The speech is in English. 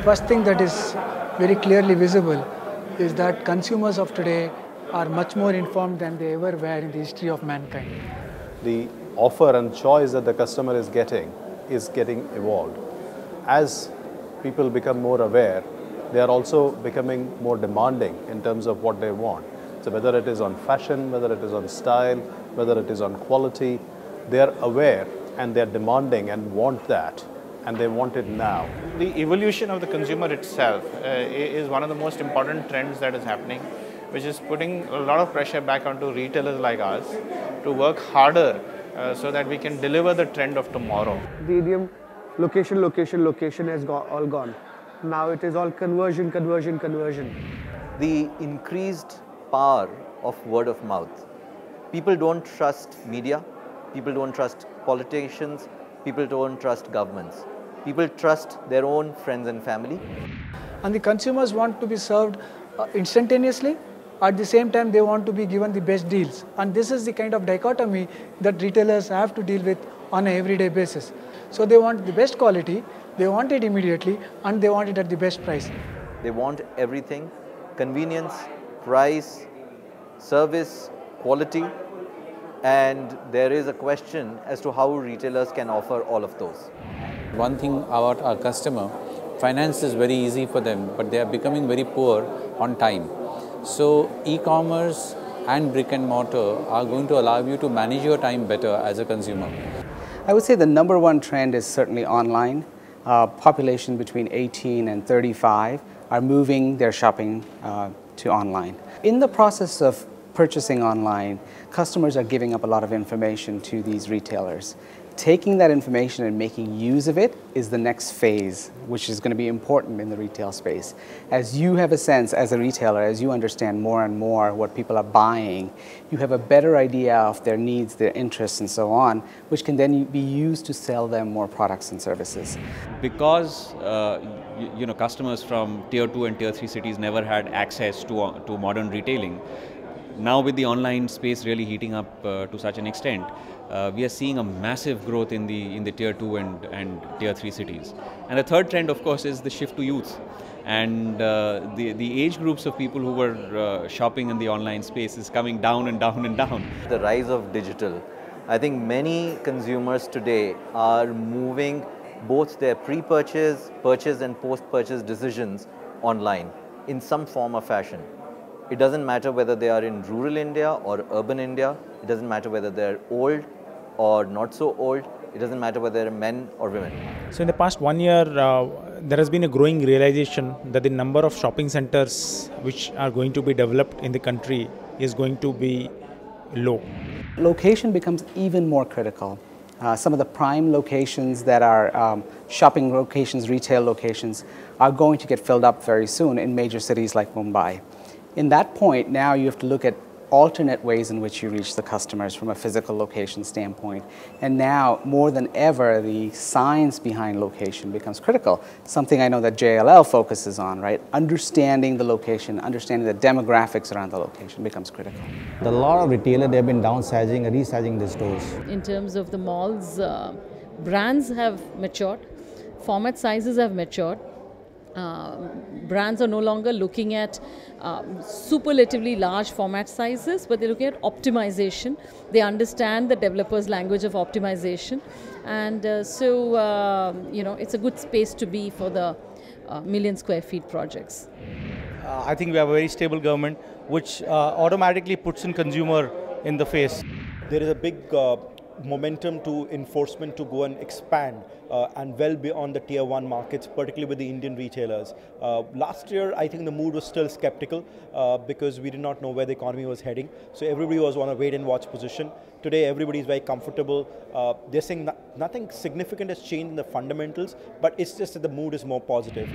first thing that is very clearly visible is that consumers of today are much more informed than they ever were in the history of mankind. The offer and choice that the customer is getting evolved. As people become more aware, they are also becoming more demanding in terms of what they want. So whether it is on fashion, whether it is on style, whether it is on quality, they are aware and they are demanding and want that, and they want it now. The evolution of the consumer itself is one of the most important trends that is happening, which is putting a lot of pressure back onto retailers like us to work harder so that we can deliver the trend of tomorrow. The idiom location, location, location has all gone. Now it is all conversion, conversion, conversion. The increased power of word of mouth. People don't trust media, people don't trust politicians, people don't trust governments. People trust their own friends and family. And the consumers want to be served instantaneously. At the same time, they want to be given the best deals. And this is the kind of dichotomy that retailers have to deal with on an everyday basis. So they want the best quality, they want it immediately, and they want it at the best price. They want everything: convenience, price, service, quality, and there is a question as to how retailers can offer all of those. One thing about our customer, finance is very easy for them, but they are becoming very poor on time. So e-commerce and brick and mortar are going to allow you to manage your time better as a consumer. I would say the number one trend is certainly online. Population between 18 and 35 are moving their shopping to online. In the process of purchasing online, customers are giving up a lot of information to these retailers. Taking that information and making use of it is the next phase, which is going to be important in the retail space. As you have a sense as a retailer, as you understand more and more what people are buying, you have a better idea of their needs, their interests, and so on, which can then be used to sell them more products and services. Because customers from tier 2 and tier 3 cities never had access to modern retailing. Now with the online space really heating up to such an extent, we are seeing a massive growth in the tier 2 and tier 3 cities. And the third trend, of course, is the shift to youth. And the age groups of people who were shopping in the online space is coming down and down and down. The rise of digital. I think many consumers today are moving both their pre-purchase, purchase and post-purchase decisions online in some form or fashion. It doesn't matter whether they are in rural India or urban India. It doesn't matter whether they're old or not so old. It doesn't matter whether they're men or women. So in the past 1 year, there has been a growing realization that the number of shopping centers which are going to be developed in the country is going to be low. Location becomes even more critical. Some of the prime locations that are shopping locations, retail locations, are going to get filled up very soon in major cities like Mumbai. In that point, now you have to look at alternate ways in which you reach the customers from a physical location standpoint. And now, more than ever, the science behind location becomes critical. Something I know that JLL focuses on, right? Understanding the location, understanding the demographics around the location becomes critical. A lot of retailers, they've been downsizing and resizing their stores. In terms of the malls, brands have matured, format sizes have matured. Brands are no longer looking at superlatively large format sizes, but they're looking at optimization. They understand the developer's language of optimization, and it's a good space to be for the million square feet projects. I think we have a very stable government, which automatically puts in consumer in the face. There is a big momentum to enforcement to go and expand and well beyond the tier 1 markets, particularly with the Indian retailers. Last year, I think the mood was still skeptical because we did not know where the economy was heading. So everybody was on a wait and watch position. Today, everybody is very comfortable. They're saying nothing significant has changed in the fundamentals, but it's just that the mood is more positive.